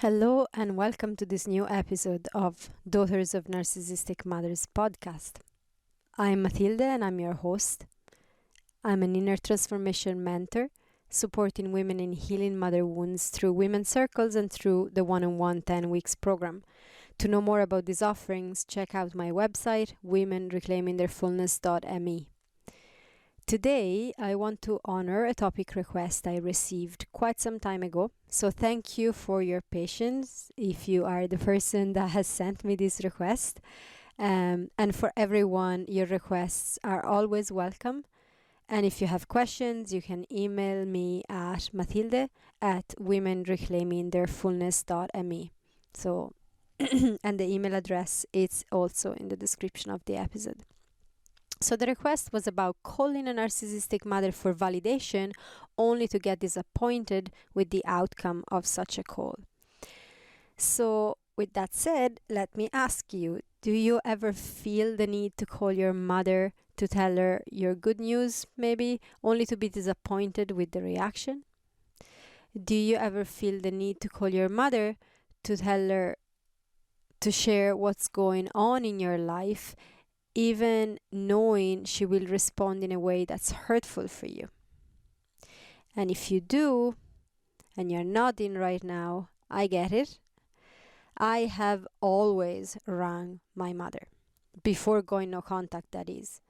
Hello and welcome to this new episode of Daughters of Narcissistic Mothers podcast. I'm Matilde and I'm your host. I'm an inner transformation mentor, supporting women in healing mother wounds through women's circles and through the one-on-one 10 weeks program. To know more about these offerings, check out my website, womenreclaimingtheirfullness.me. Today, I want to honor a topic request I received quite some time ago. So thank you for your patience if you are the person that has sent me this request. And for everyone, your requests are always welcome. And if you have questions, you can email me at matilde at womenreclaimingtheirfullness.me. So, and the email address is also in the description of the episode. So the request was about calling a narcissistic mother for validation only to get disappointed with the outcome of such a call. So with that said, let me ask you, do you ever feel the need to call your mother to tell her your good news, maybe, only to be disappointed with the reaction? Do you ever feel the need to call your mother to tell her to share what's going on in your life, even knowing she will respond in a way that's hurtful for you? And if you do, and you're nodding right now, I get it. I have always rang my mother, before going no contact, that is.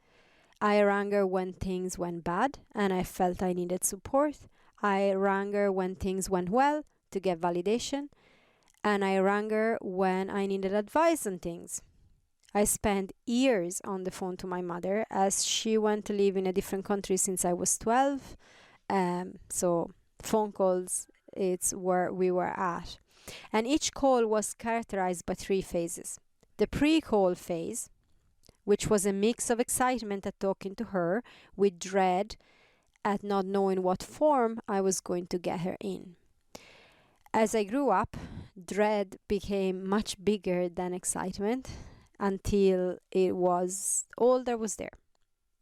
I rang her when things went bad and I felt I needed support. I rang her when things went well to get validation. And I rang her when I needed advice on things. I spent years on the phone to my mother as she went to live in a different country since I was 12. So phone calls, it's where we were at. And each call was characterized by 3 phases. The pre-call phase, which was a mix of excitement at talking to her with dread at not knowing what form I was going to get her in. As I grew up, dread became much bigger than excitement, until it was all there was there.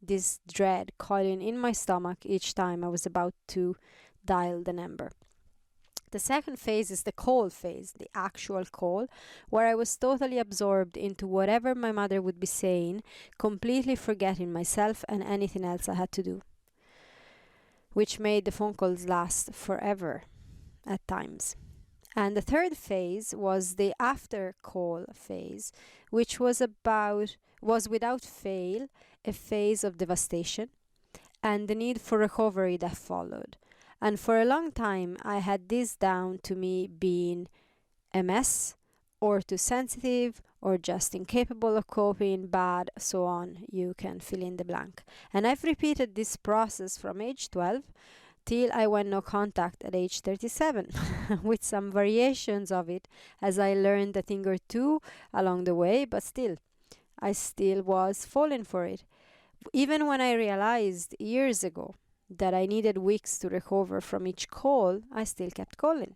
This dread coiling in my stomach each time I was about to dial the number. The second phase is the call phase, the actual call, where I was totally absorbed into whatever my mother would be saying, completely forgetting myself and anything else I had to do, which made the phone calls last forever at times. And the third phase was the after call phase, which was without fail a phase of devastation and the need for recovery that followed. And for a long time, I had this down to me being a mess, or too sensitive, or just incapable of coping, bad, so on. You can fill in the blank. And I've repeated this process from age 12 till I went no contact at age 37, with some variations of it as I learned a thing or two along the way, but still, I still was falling for it. Even when I realized years ago that I needed weeks to recover from each call, I still kept calling.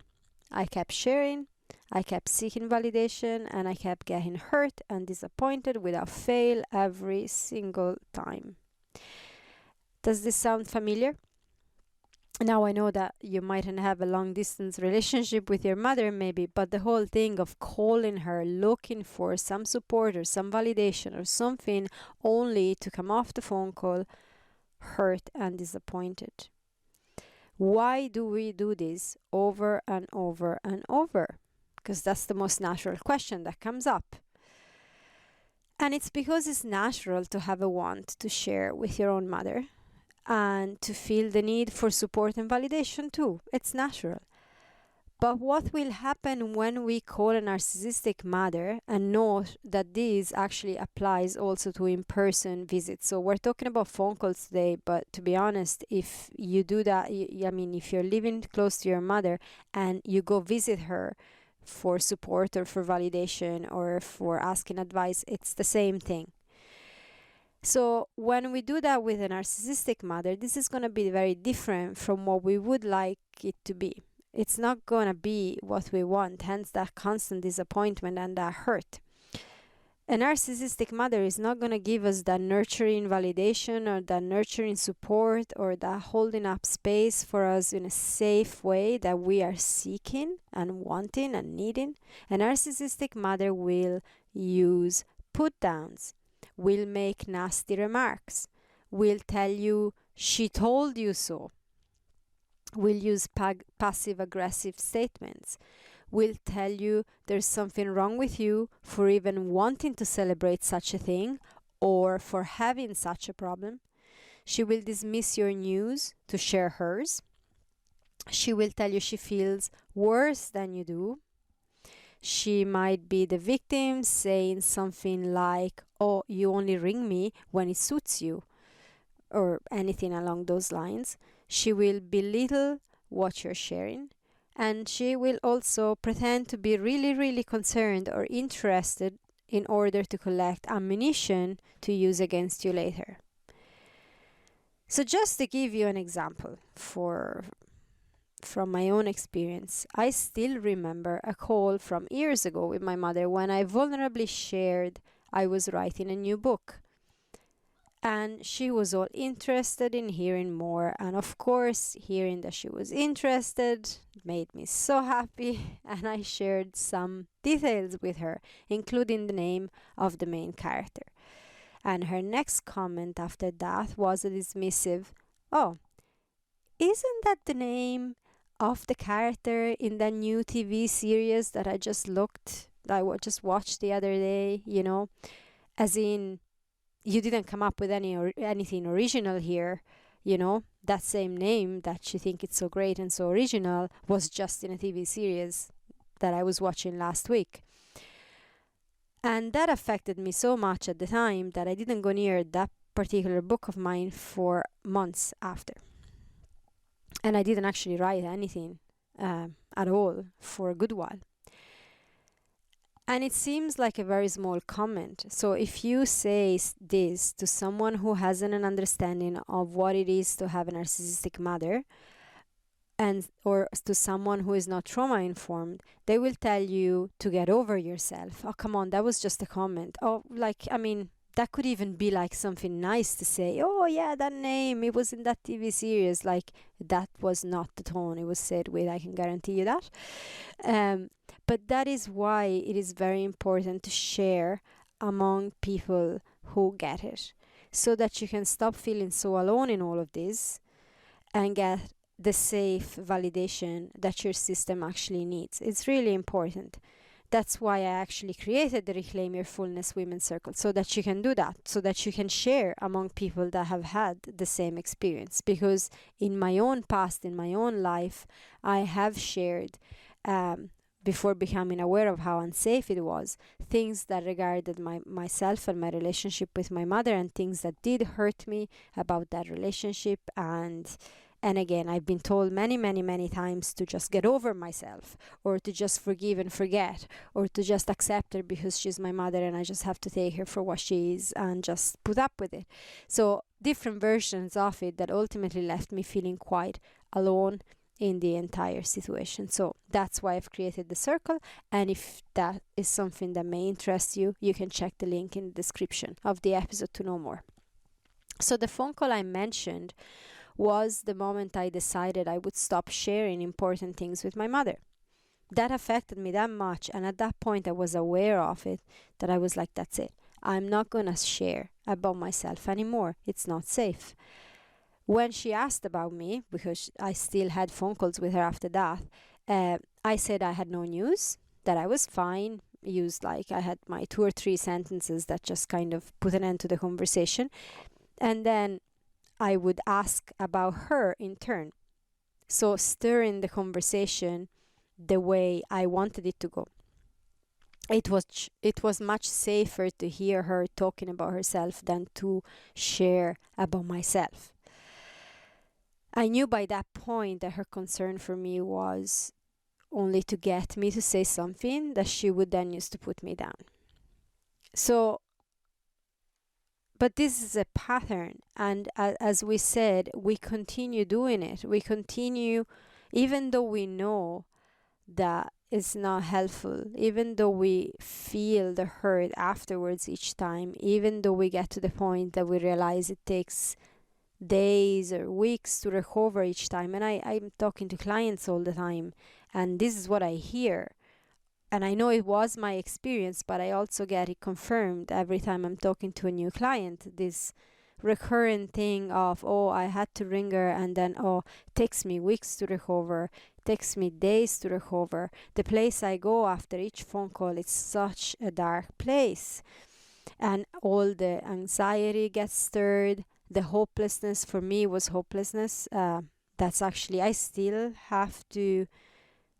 I kept sharing, I kept seeking validation, and I kept getting hurt and disappointed without fail every single time. Does this sound familiar? Now I know that you mightn't have a long distance relationship with your mother maybe, but the whole thing of calling her, looking for some support or some validation or something only to come off the phone call, hurt and disappointed. Why do we do this over and over and over? Because that's the most natural question that comes up. And it's because it's natural to have a want to share with your own mother, and to feel the need for support and validation too. It's natural. But what will happen when we call a narcissistic mother, and note that this actually applies also to in-person visits? So we're talking about phone calls today, but to be honest, if you do that, if you're living close to your mother and you go visit her for support or for validation or for asking advice, it's the same thing. So when we do that with a narcissistic mother, this is going to be very different from what we would like it to be. It's not going to be what we want, hence that constant disappointment and that hurt. A narcissistic mother is not going to give us that nurturing validation or that nurturing support or that holding up space for us in a safe way that we are seeking and wanting and needing. A narcissistic mother will use put downs, will make nasty remarks, will tell you she told you so, will use passive aggressive statements, will tell you there's something wrong with you for even wanting to celebrate such a thing or for having such a problem. She will dismiss your news to share hers. She will tell you she feels worse than you do. She might be the victim, saying something like, "Oh, you only ring me when it suits you," or anything along those lines. She will belittle what you're sharing. And she will also pretend to be really, really concerned or interested in order to collect ammunition to use against you later. So just to give you an example from my own experience, I still remember a call from years ago with my mother when I vulnerably shared I was writing a new book. And she was all interested in hearing more. And of course, hearing that she was interested made me so happy. And I shared some details with her, including the name of the main character. And her next comment after that was a dismissive, "Oh, isn't that the name of the character in the new TV series that I just just watched the other day, you know? As in, you didn't come up with anything original here, you know? That same name that you think it's so great and so original was just in a TV series that I was watching last week." And that affected me so much at the time that I didn't go near that particular book of mine for months after. And I didn't actually write anything at all for a good while. And it seems like a very small comment. So if you say this to someone who hasn't an understanding of what it is to have a narcissistic mother, or to someone who is not trauma informed, they will tell you to get over yourself. "Oh, come on, that was just a comment." Oh, that could even be like something nice to say. "Oh yeah, that name, it was in that TV series." Like, that was not the tone it was said with, I can guarantee you that. But that is why it is very important to share among people who get it, so that you can stop feeling so alone in all of this and get the safe validation that your system actually needs. It's really important. That's why I actually created the Reclaim Your Fullness Women's Circle, so that you can do that, so that you can share among people that have had the same experience. Because in my own past, in my own life, I have shared, before becoming aware of how unsafe it was, things that regarded myself and my relationship with my mother, and things that did hurt me about that relationship. And again, I've been told many, many, many times to just get over myself, or to just forgive and forget, or to just accept her because she's my mother and I just have to take her for what she is and just put up with it. So different versions of it that ultimately left me feeling quite alone in the entire situation. So that's why I've created the circle. And if that is something that may interest you, you can check the link in the description of the episode to know more. So the phone call I mentioned was the moment I decided I would stop sharing important things with my mother. That affected me that much, and at that point I was aware of it, that I was like, that's it. I'm not gonna share about myself anymore. It's not safe. When she asked about me, because I still had phone calls with her after that, I said I had no news, that I was fine, used like I had my 2 or 3 sentences that just kind of put an end to the conversation. And then I would ask about her in turn. So stirring the conversation the way I wanted it to go. It was much safer to hear her talking about herself than to share about myself. I knew by that point that her concern for me was only to get me to say something that she would then use to put me down. So, but this is a pattern, and as we said, we continue doing it. We continue, even though we know that is not helpful. Even though we feel the hurt afterwards each time, even though we get to the point that we realize it takes days or weeks to recover each time. And I'm talking to clients all the time, and this is what I hear. And I know it was my experience, but I also get it confirmed every time I'm talking to a new client. This recurrent thing of, oh, I had to ring her, and then, oh, it takes me weeks to recover, takes me days to recover. The place I go after each phone call is such a dark place. And all the anxiety gets stirred. The hopelessness, for me, was hopelessness. That's actually, I still have to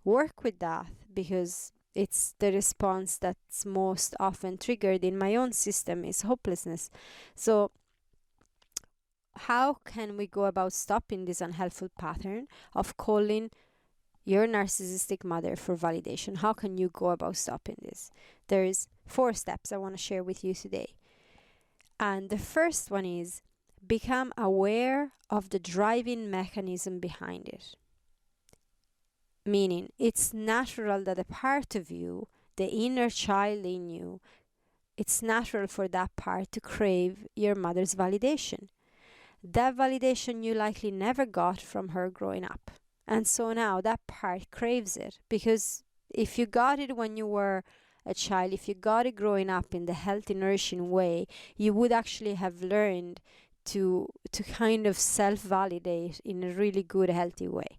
work with that, because it's the response that's most often triggered in my own system is hopelessness. So how can we go about stopping this unhelpful pattern of calling your narcissistic mother for validation? How can you go about stopping this? There's 4 steps I want to share with you today. And the first one is become aware of the driving mechanism behind it. Meaning, it's natural that a part of you, the inner child in you, it's natural for that part to crave your mother's validation. That validation you likely never got from her growing up. And so now that part craves it, because if you got it when you were a child, if you got it growing up in the healthy, nourishing way, you would actually have learned to kind of self-validate in a really good, healthy way.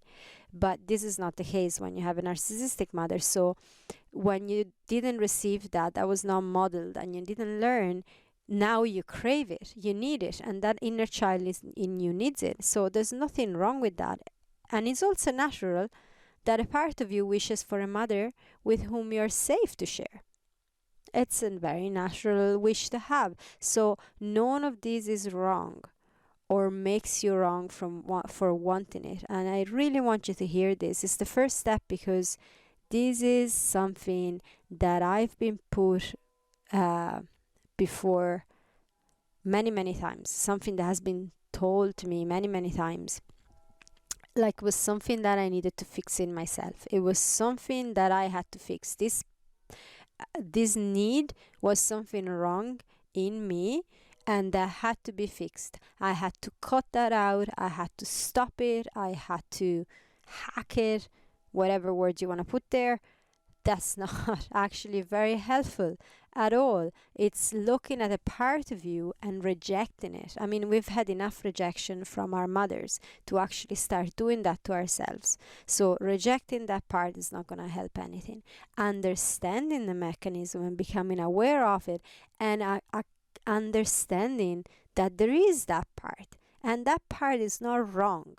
But this is not the case when you have a narcissistic mother. So when you didn't receive that, that was not modeled, and you didn't learn, now you crave it, you need it, and that inner child in you needs it. So there's nothing wrong with that. And it's also natural that a part of you wishes for a mother with whom you're safe to share. It's a very natural wish to have. So none of this is wrong or makes you wrong for wanting it. And I really want you to hear this. It's the first step, because this is something that I've been put before many times, something that has been told to me many times. Like, it was something that I needed to fix in myself. It was something that I had to fix. This need was something wrong in me, and that had to be fixed. I had to cut that out. I had to stop it. I had to hack it, whatever word you want to put there. That's not actually very helpful at all. It's looking at a part of you and rejecting it. I mean, we've had enough rejection from our mothers to actually start doing that to ourselves. So rejecting that part is not going to help anything. Understanding the mechanism and becoming aware of it, and understanding that there is that part, and that part is not wrong.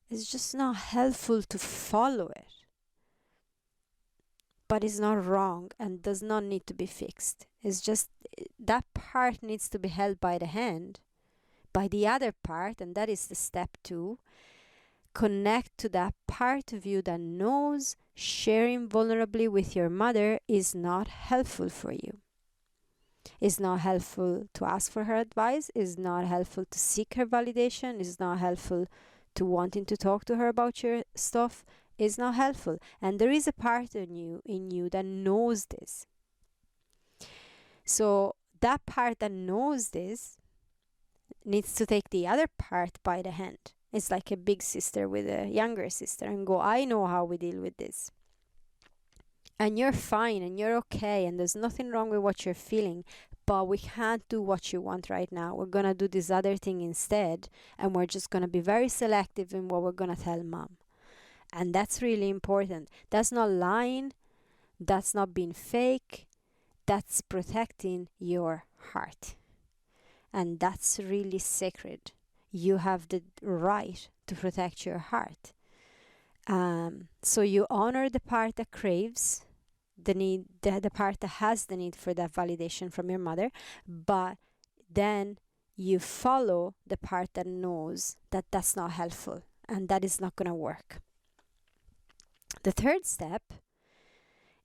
It's just not helpful to follow it. But it's not wrong and does not need to be fixed. It's just that part needs to be held by the hand, by the other part, and that is the step 2. Connect to that part of you that knows sharing vulnerably with your mother is not helpful for you. It's not helpful to ask for her advice. It's not helpful to seek her validation. It's not helpful to wanting to talk to her about your stuff. Is not helpful. And there is a part in you that knows this. So that part that knows this needs to take the other part by the hand. It's like a big sister with a younger sister, and go, I know how we deal with this. And you're fine, and you're okay, and there's nothing wrong with what you're feeling, but we can't do what you want right now. We're gonna do this other thing instead, and we're just gonna be very selective in what we're gonna tell mom. And that's really important. That's not lying. That's not being fake. That's protecting your heart. And that's really sacred. You have the right to protect your heart. So you honor the part that craves the need, the part that has the need for that validation from your mother, but then you follow the part that knows that that's not helpful and that is not going to work. The third step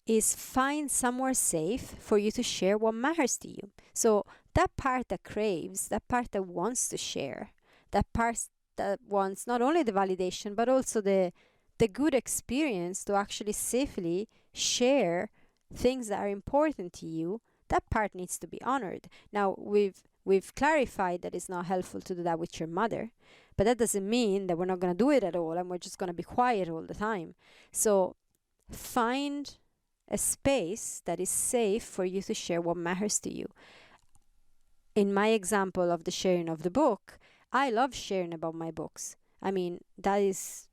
is find somewhere safe for you to share what matters to you. So that part that craves, that part that wants to share, that part that wants not only the validation but also the good experience to actually safely share things that are important to you, that part needs to be honored. Now, we've clarified that it's not helpful to do that with your mother, but that doesn't mean that we're not going to do it at all and we're just going to be quiet all the time. So find a space that is safe for you to share what matters to you. In my example of the sharing of the book, I love sharing about my books. I mean, that is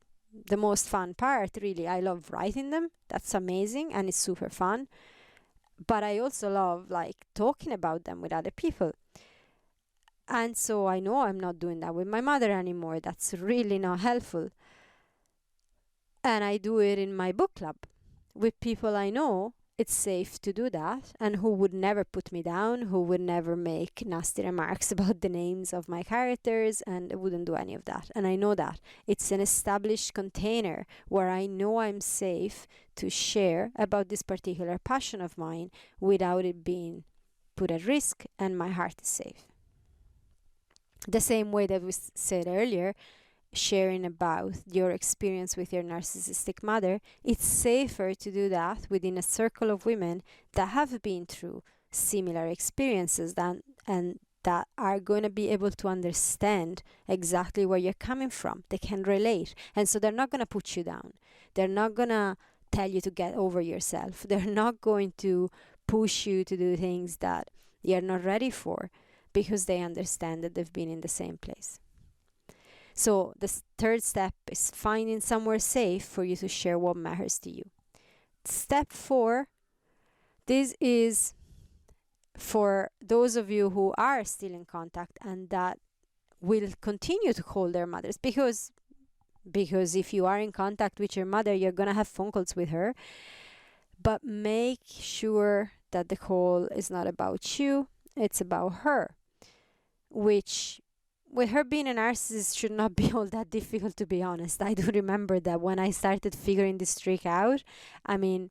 the most fun part, really. I love writing them. That's amazing and it's super fun. But I also love talking about them with other people. And so I know I'm not doing that with my mother anymore. That's really not helpful. And I do it in my book club with people I know it's safe to do that, and who would never put me down, who would never make nasty remarks about the names of my characters, and wouldn't do any of that. And I know that it's an established container where I know I'm safe to share about this particular passion of mine without it being put at risk, and my heart is safe. The same way that we said earlier, sharing about your experience with your narcissistic mother, it's safer to do that within a circle of women that have been through similar experiences and that are going to be able to understand exactly where you're coming from. They can relate. And so they're not going to put you down. They're not going to tell you to get over yourself. They're not going to push you to do things that you're not ready for, because they understand that they've been in the same place. So the third step is finding somewhere safe for you to share what matters to you. Step 4, this is for those of you who are still in contact and that will continue to call their mothers, because if you are in contact with your mother, you're going to have phone calls with her. But make sure that the call is not about you, it's about her, which with her being a narcissist should not be all that difficult, to be honest. I do remember that when I started figuring this trick out, I mean,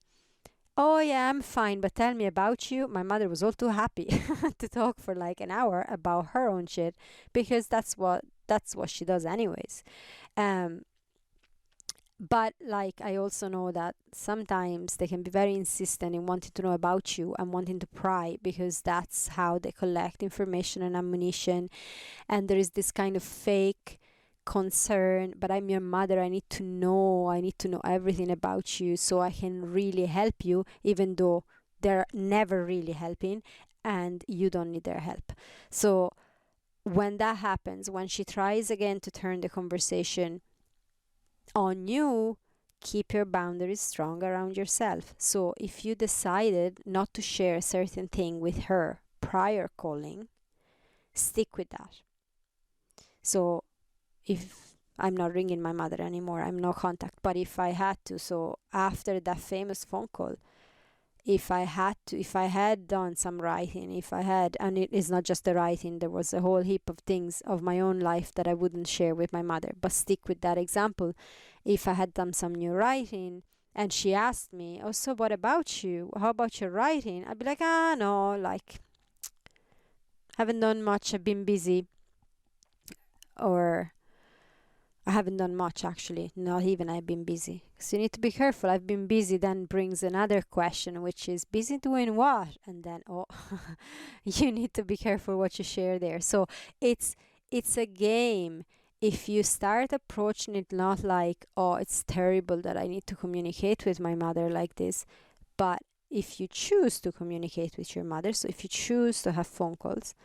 oh yeah, I'm fine, but tell me about you. My mother was all too happy to talk for an hour about her own shit, because that's what she does anyways. But I also know that sometimes they can be very insistent in wanting to know about you and wanting to pry, because that's how they collect information and ammunition. And there is this kind of fake concern, but I'm your mother, I need to know everything about you so I can really help you, even though they're never really helping and you don't need their help. So when that happens, when she tries again to turn the conversation on you, keep your boundaries strong around yourself. So if you decided not to share a certain thing with her prior calling, stick with that. So if I'm not ringing my mother anymore, I'm no contact, but if I had to, so after that famous phone call, if I had done some writing, and it is not just the writing, there was a whole heap of things of my own life that I wouldn't share with my mother, but stick with that example. If I had done some new writing and she asked me, oh, so what about you? How about your writing? I'd be like, no, haven't done much, I've been busy. Or I haven't done much, actually. Not even I've been busy. So you need to be careful. I've been busy then brings another question, which is busy doing what? And then, you need to be careful what you share there. So it's a game. If you start approaching it not like, oh, it's terrible that I need to communicate with my mother like this, but if you choose to communicate with your mother, so if you choose to have phone calls,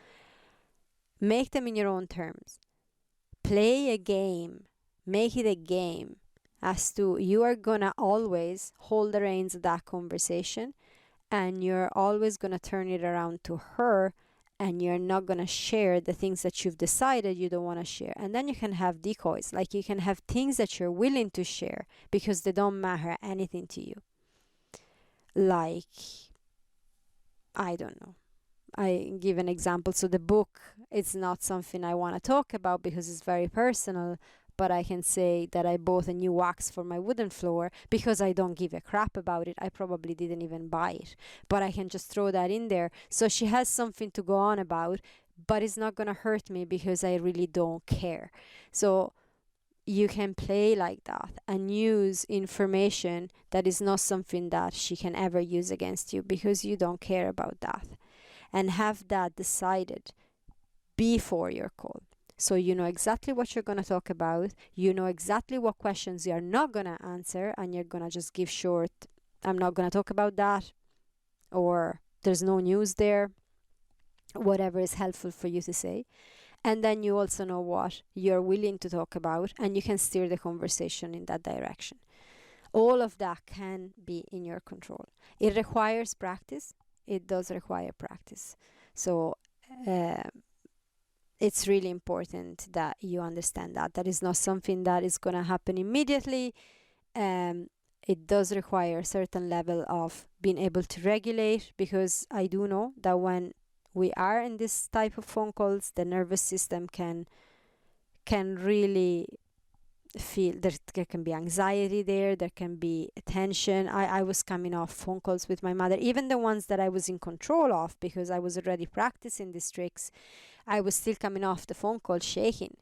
make them in your own terms. Play a game. Make it a game as to you are gonna always hold the reins of that conversation, and you're always gonna turn it around to her, and you're not gonna share the things that you've decided you don't want to share. And then you can have decoys, you can have things that you're willing to share because they don't matter anything to you. I don't know. I give an example. So the book, it's not something I want to talk about because it's very personal, but I can say that I bought a new wax for my wooden floor because I don't give a crap about it. I probably didn't even buy it, but I can just throw that in there. So she has something to go on about, but it's not going to hurt me because I really don't care. So you can play like that and use information that is not something that she can ever use against you, because you don't care about that, and have that decided before your call. So you know exactly what you're going to talk about, you know exactly what questions you're not going to answer, and you're going to just give short, I'm not going to talk about that, or there's no news there, whatever is helpful for you to say. And then you also know what you're willing to talk about, and you can steer the conversation in that direction. All of that can be in your control. It requires practice. It does require practice. So it's really important that you understand that. That is not something that is going to happen immediately. It does require a certain level of being able to regulate, because I do know that when we are in this type of phone calls, the nervous system can really feel, there can be anxiety there can be tension. I was coming off phone calls with my mother, even the ones that I was in control of, because I was already practicing these tricks. I was still coming off the phone call shaking,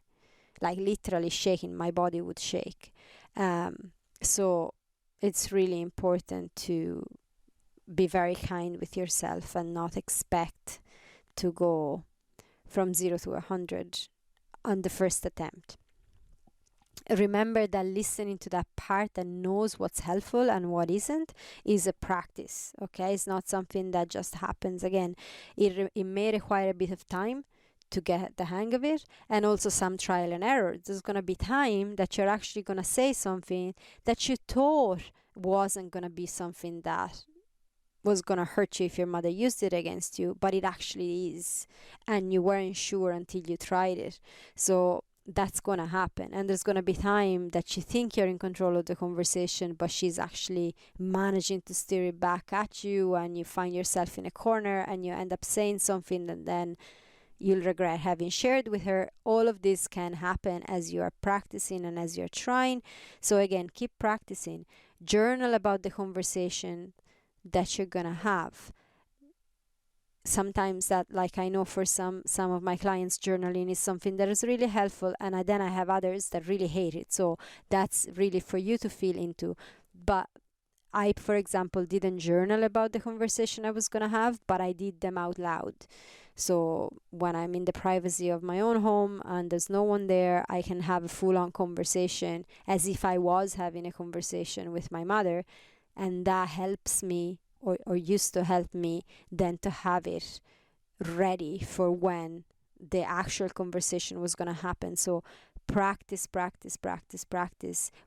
like literally shaking. My body would shake. So it's really important to be very kind with yourself and not expect to go from 0 to 100 on the first attempt. Remember that listening to that part that knows what's helpful and what isn't is a practice, okay? It's not something that just happens. Again, it may require a bit of time to get the hang of it, and also some trial and error. There's going to be time that you're actually going to say something that you thought wasn't going to be something that was going to hurt you if your mother used it against you, but it actually is, and you weren't sure until you tried it. So that's going to happen, and there's going to be time that you think you're in control of the conversation, but she's actually managing to steer it back at you, and you find yourself in a corner and you end up saying something and then you'll regret having shared with her. All of this can happen as you are practicing and as you're trying. So again, keep practicing. Journal about the conversation that you're gonna have. Sometimes that, like, I know for some of my clients, journaling is something that is really helpful, and then I have others that really hate it. So that's really for you to feel into. But I, for example, didn't journal about the conversation I was gonna have, but I did them out loud. So when I'm in the privacy of my own home and there's no one there, I can have a full-on conversation as if I was having a conversation with my mother. And that helps me, or used to help me, then to have it ready for when the actual conversation was going to happen. So practice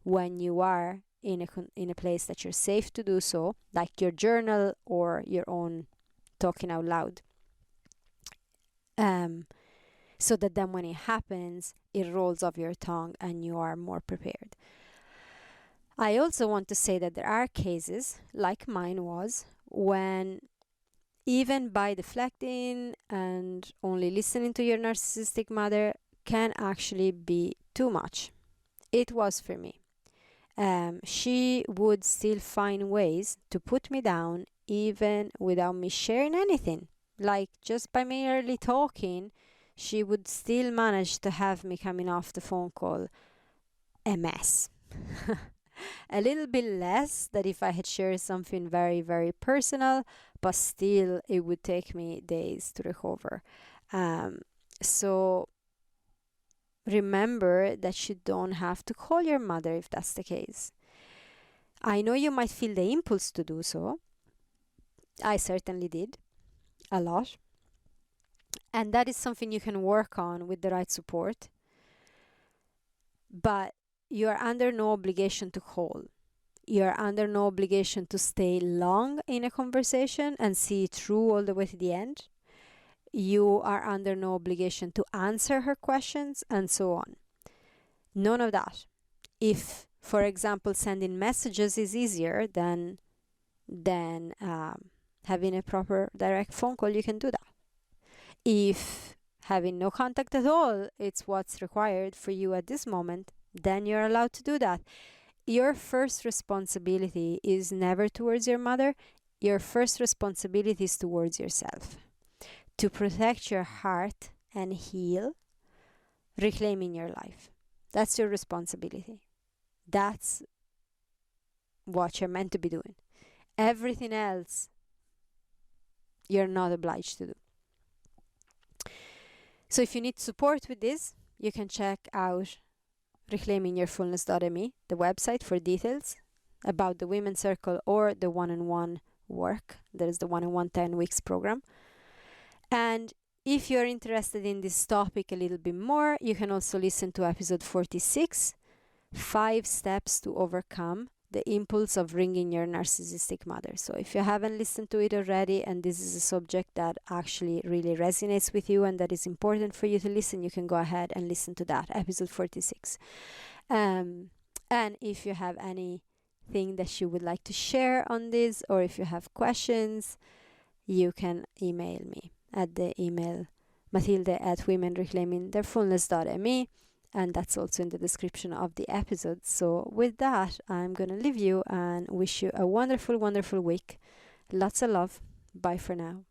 when you are in a place that you're safe to do so, like your journal or your own talking out loud. So that then when it happens, it rolls off your tongue and you are more prepared. I also want to say that there are cases, like mine was, when even by deflecting and only listening to your narcissistic mother can actually be too much. It was for me. She would still find ways to put me down even without me sharing anything. Like, just by merely talking, she would still manage to have me coming off the phone call a mess. A little bit less than if I had shared something very, very personal, but still it would take me days to recover. So remember that you don't have to call your mother if that's the case. I know you might feel the impulse to do so. I certainly did, a lot. And that is something you can work on with the right support. But you are under no obligation to call. You are under no obligation to stay long in a conversation and see it through all the way to the end. You are under no obligation to answer her questions and so on. None of that. If, for example, sending messages is easier than having a proper direct phone call, you can do that. If having no contact at all, it's what's required for you at this moment, then you're allowed to do that. Your first responsibility is never towards your mother. Your first responsibility is towards yourself. To protect your heart and heal, reclaiming your life. That's your responsibility. That's what you're meant to be doing. Everything else, you're not obliged to do. So if you need support with this, you can check out reclaimingyourfullness.me, the website, for details about the Women's Circle or the one-on-one work. There is the one-on-one 10 weeks program. And if you're interested in this topic a little bit more, you can also listen to episode 46, 5 Steps to Overcome the Impulse of Ringing Your Narcissistic Mother. So if you haven't listened to it already and this is a subject that actually really resonates with you and that is important for you to listen, you can go ahead and listen to that, episode 46. And if you have anything that you would like to share on this, or if you have questions, you can email me at the email matilde@womenreclaimingtheirfullness.me, and that's also in the description of the episode. So with that, I'm gonna leave you and wish you a wonderful, wonderful week. Lots of love. Bye for now.